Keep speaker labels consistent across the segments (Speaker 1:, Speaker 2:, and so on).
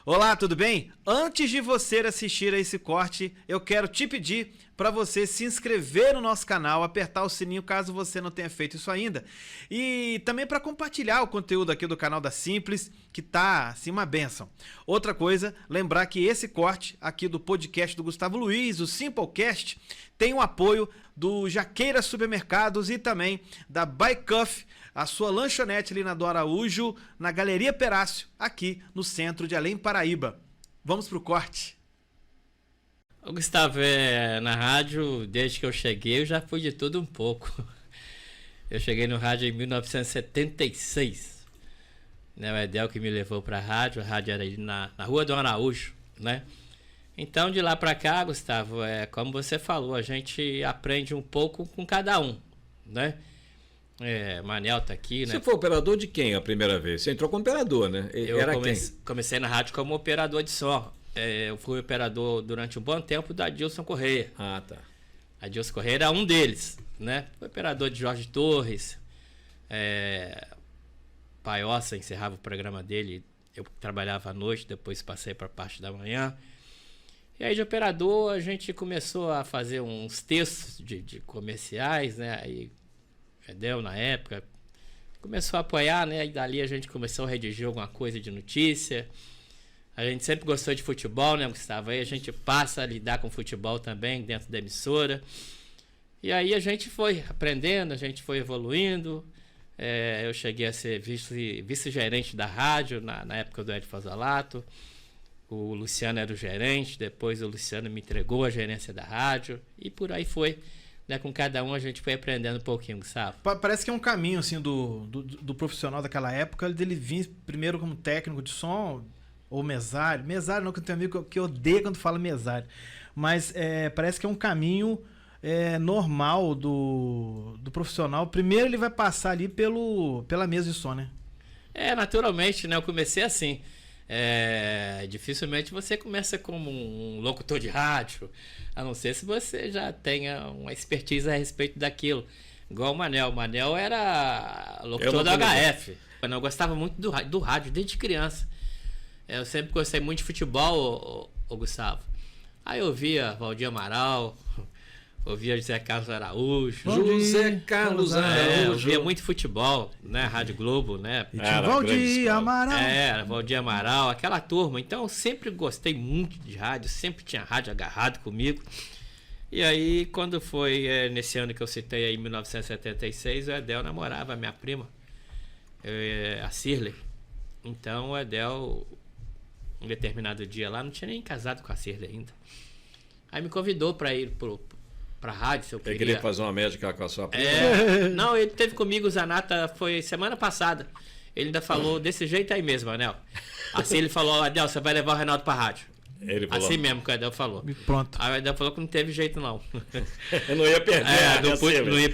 Speaker 1: Olá, tudo bem? Antes de você assistir a esse corte, eu quero te pedir para você se inscrever no nosso canal, apertar o sininho caso você não tenha feito isso ainda. E também para compartilhar o conteúdo aqui do canal da Simples, que tá assim uma bênção. Outra coisa, lembrar que esse corte aqui do podcast do Gustavo Luiz, o Simplecast, tem o apoio do Jaqueira Supermercados e também da Baicuff, a sua lanchonete ali na do Araújo, na Galeria Perácio, aqui no centro de Além Paraíba. Vamos pro corte.
Speaker 2: O Gustavo, na rádio, desde que eu cheguei, eu já fui de tudo um pouco. Eu cheguei no rádio em 1976. Né, o Edel que me levou pra rádio, a rádio era ali na Rua do Araújo, né? Então, de lá pra cá, Gustavo, como você falou, a gente aprende um pouco com cada um, né? Manel tá aqui, né?
Speaker 3: Você foi operador de quem a primeira vez? Você entrou como operador, né?
Speaker 2: Comecei na rádio como operador de som. Eu fui operador durante um bom tempo da Adilson Correia.
Speaker 3: Ah, tá.
Speaker 2: A Adilson Correia era um deles, né? Foi operador de Jorge Torres. Paiossa encerrava o programa dele. Eu trabalhava à noite, depois passei para a parte da manhã. E aí de operador a gente começou a fazer uns textos de comerciais, né? Aí Edel na época começou a apoiar, né? E dali a gente começou a redigir alguma coisa de notícia. A gente sempre gostou de futebol, né, Gustavo? Aí a gente passa a lidar com futebol também dentro da emissora. E aí a gente foi aprendendo, a gente foi evoluindo. Eu cheguei a ser vice-gerente da rádio na época do Ed Fazolato. O Luciano era o gerente, depois o Luciano me entregou a gerência da rádio. E por aí foi. Né, com cada um a gente foi aprendendo um pouquinho, Gustavo.
Speaker 1: Parece que é um caminho assim do profissional daquela época, dele vir primeiro como técnico de som ou mesário. Mesário não, que eu tenho amigo que odeia quando fala mesário. Mas parece que é um caminho normal do profissional. Primeiro ele vai passar ali pela mesa de som, né?
Speaker 2: Naturalmente, né? Eu comecei assim. Dificilmente você começa como um locutor de rádio, a não ser se você já tenha uma expertise a respeito daquilo. Igual o Manel. O Manel era locutor da HF. Eu gostava muito do rádio desde criança. Eu sempre gostei muito de futebol, o Gustavo. Aí eu ouvia Valdir Amaral, ouvia José Carlos Araújo.
Speaker 3: José Carlos Araújo.
Speaker 2: Eu via muito futebol, né? Rádio Globo, né?
Speaker 1: Valdir Amaral.
Speaker 2: Valdir Amaral, aquela turma. Então eu sempre gostei muito de rádio, sempre tinha rádio agarrado comigo. E aí, quando foi nesse ano que eu citei aí, em 1976, o Edel namorava a minha prima, a Cirlei. Então o Edel, um determinado dia lá, não tinha nem casado com a Cirlei ainda. Aí me convidou para ir pra rádio, se eu queria.
Speaker 3: Ele queria fazer uma médica com a sua prima?
Speaker 2: Não, ele teve comigo, o Zanata, foi semana passada. Ele ainda falou desse jeito aí mesmo, Anel. Assim ele falou: Adel, você vai levar o Reinaldo pra rádio.
Speaker 3: Ele falou.
Speaker 2: Assim mesmo que o Adel falou.
Speaker 1: Pronto.
Speaker 2: Aí o Adel falou que não teve jeito, não.
Speaker 3: Eu não ia perder.
Speaker 2: Não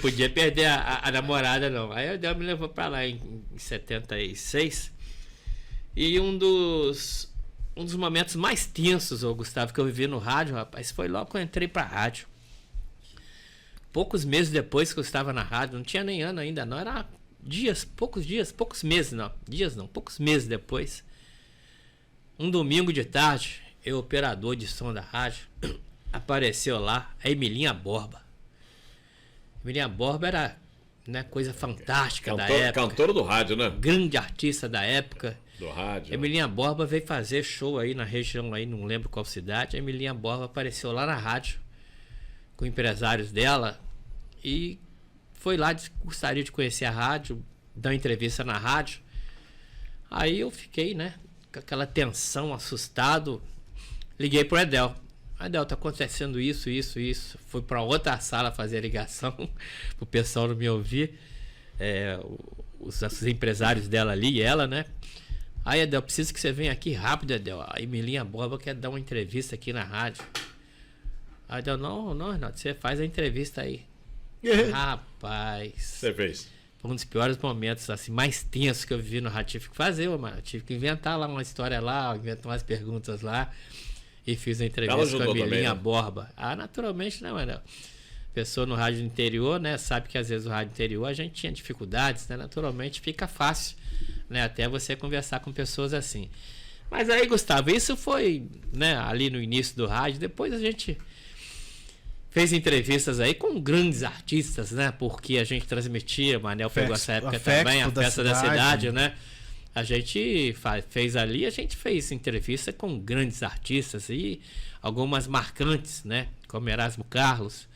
Speaker 2: podia perder a namorada, não. Aí o Adel me levou pra lá em 76. E um dos momentos mais tensos, Gustavo, que eu vivi no rádio, rapaz, foi logo que eu entrei pra rádio. Poucos meses depois que eu estava na rádio, não tinha nem ano ainda, não. Era poucos meses depois. Um domingo de tarde, o operador de som da rádio, apareceu lá, a Emilinha Borba. Emilinha Borba era, né, coisa fantástica da época.
Speaker 3: Cantora do rádio, né?
Speaker 2: Grande artista da época.
Speaker 3: Do rádio.
Speaker 2: Emilinha Borba veio fazer show aí na região, aí, não lembro qual cidade. A Emilinha Borba apareceu lá na rádio com empresários dela e foi lá, gostaria de conhecer a rádio, dar uma entrevista na rádio. Aí eu fiquei, né, com aquela tensão, assustado, liguei pro Edel. Edel, tá acontecendo isso. Fui para outra sala fazer a ligação pro pessoal não me ouvir, os empresários dela ali e ela, né. Aí, Edel, preciso que você venha aqui rápido, Edel. A Emilinha Borba quer dar uma entrevista aqui na rádio. Aí eu, não, Renato, você faz a entrevista aí. Rapaz.
Speaker 3: Você fez.
Speaker 2: Foi um dos piores momentos, assim, mais tensos que eu vivi no rádio. Tive que fazer, mano. Tive que inventar lá uma história lá, inventar umas perguntas lá. E fiz a entrevista com a Emilinha Borba. Naturalmente, né, mano? Pessoa no rádio interior, né? Sabe que às vezes o rádio interior a gente tinha dificuldades, né? Naturalmente fica fácil, né? Até você conversar com pessoas assim. Mas aí, Gustavo, isso foi, né, ali no início do rádio. Depois a gente fez entrevistas aí com grandes artistas, né? Porque a gente transmitia, o Manel pegou essa época também, a Festa da Cidade, né? A gente fez ali, a gente fez entrevista com grandes artistas e algumas marcantes, né? Como Erasmo Carlos,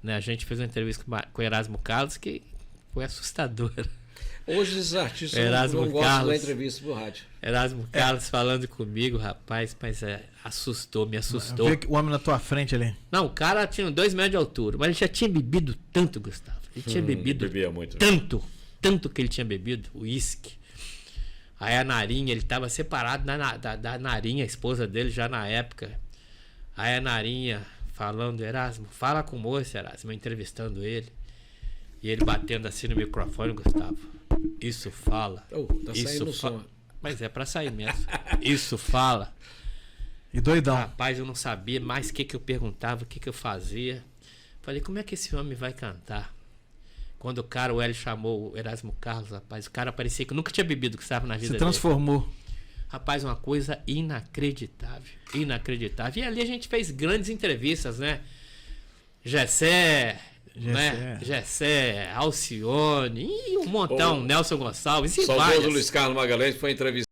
Speaker 2: né? A gente fez uma entrevista com Erasmo Carlos que foi assustadora.
Speaker 3: Hoje esses artistas
Speaker 2: Erasmo
Speaker 3: não gostam
Speaker 2: Carlos,
Speaker 3: da entrevista pro rádio.
Speaker 2: Erasmo Carlos falando comigo, rapaz, mas me assustou.
Speaker 1: Vê o homem na tua frente ali.
Speaker 2: Não, o cara tinha 2 metros de altura, mas ele já tinha bebido tanto, Gustavo. Ele tinha bebido
Speaker 3: bebia muito.
Speaker 2: tanto que ele tinha bebido, uísque. Aí a Narinha, ele estava separado da Narinha, a esposa dele já na época. Aí a Narinha falando, Erasmo, fala com o moço, Erasmo, entrevistando ele. E ele batendo assim no microfone, Gustavo. Isso fala.
Speaker 3: Tá saindo o som.
Speaker 2: Mas é pra sair mesmo. Isso fala.
Speaker 1: E doidão.
Speaker 2: Rapaz, eu não sabia mais o que eu perguntava, o que eu fazia. Falei, como é que esse homem vai cantar? Quando o Hélio chamou o Erasmo Carlos, rapaz, o cara parecia que nunca tinha bebido que estava na vida
Speaker 1: Se
Speaker 2: dele.
Speaker 1: transformou.
Speaker 2: Rapaz, uma coisa inacreditável. Inacreditável. E ali a gente fez grandes entrevistas, né? Gessé, Alcione, e um montão, Nelson Gonçalves e
Speaker 3: Saudoso
Speaker 2: várias.
Speaker 3: Luiz Carlos Magalhães foi entrevistado.